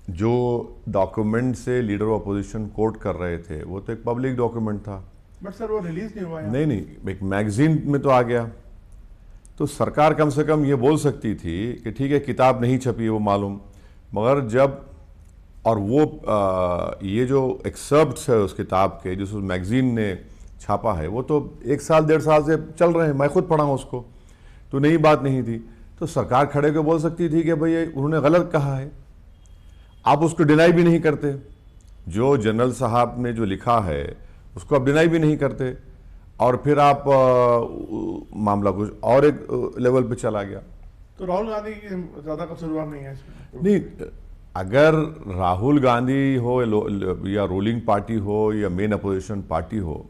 जो डॉक्यूमेंट से leader of opposition coat कर रहे थे वो तो एक पब्लिक डॉक्यूमेंट था। बट सर वो रिलीज नहीं हुआ है। नहीं नहीं, एक मैगजीन में तो आ गया। तो सरकार कम से कम ये बोल सकती थी कि ठीक है किताब नहीं छपी है वो मालूम, मगर जब और वो ये जो एक्सर्प्ट्स है उस किताब के जो उस मैगजीन ने छापा है वो तो 1 साल 1.5 साल से चल रहे हैं, मैं खुद पढ़ा हूँ उसको, तो नई बात नहीं थी। तो सरकार खड़े होकर बोल सकती थी कि भाई उन्होंने गलत कहा है, आप उसको डिनाई भी नहीं करते। जो जनरल साहब ने जो लिखा है उसको आप डिनाई भी नहीं करते, और फिर आप मामला कुछ और एक लेवल पे चला गया। तो राहुल गांधी की ज्यादा कसूरवार नहीं है इसमें? नहीं, अगर राहुल गांधी हो या रूलिंग पार्टी हो या मेन अपोजिशन पार्टी हो,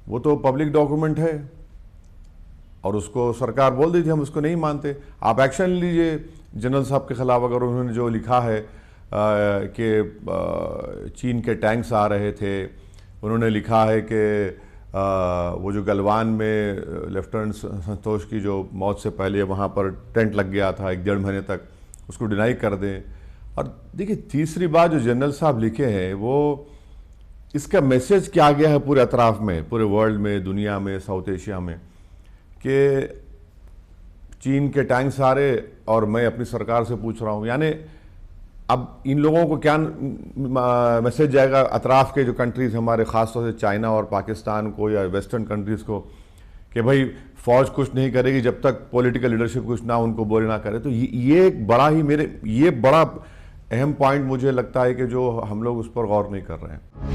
वो तो पब्लिक डॉक्यूमेंट है और उसको सरकार बोल दी थी हम उसको नहीं मानते, आप एक्शन लीजिए जनरल साहब के खिलाफ। अगर उन्होंने जो लिखा है कि चीन के टैंक्स आ रहे थे, उन्होंने लिखा है कि वो जो गलवान में लेफ्टिनेंट संतोष की जो मौत से पहले वहाँ पर टेंट लग गया था 1-1.5 महीने तक, उसको डिनाई कर दें। और देखिए तीसरी बात जो जनरल साहब लिखे हैं वो इसका मैसेज क्या गया है पूरे अतराफ में, पूरे वर्ल्ड में, दुनिया में, साउथ एशिया में, कि चीन के टैंक्स आ रहे और मैं अपनी सरकार से पूछ रहा हूँ। यानी अब इन लोगों को क्या मैसेज जाएगा अतराफ के जो कंट्रीज़ हमारे, ख़ासतौर से चाइना और पाकिस्तान को या वेस्टर्न कंट्रीज़ को, कि भाई फ़ौज कुछ नहीं करेगी जब तक पॉलिटिकल लीडरशिप कुछ ना उनको बोले ना करे। तो ये एक बड़ा ही ये बड़ा अहम पॉइंट मुझे लगता है कि जो हम लोग उस पर गौर नहीं कर रहे हैं।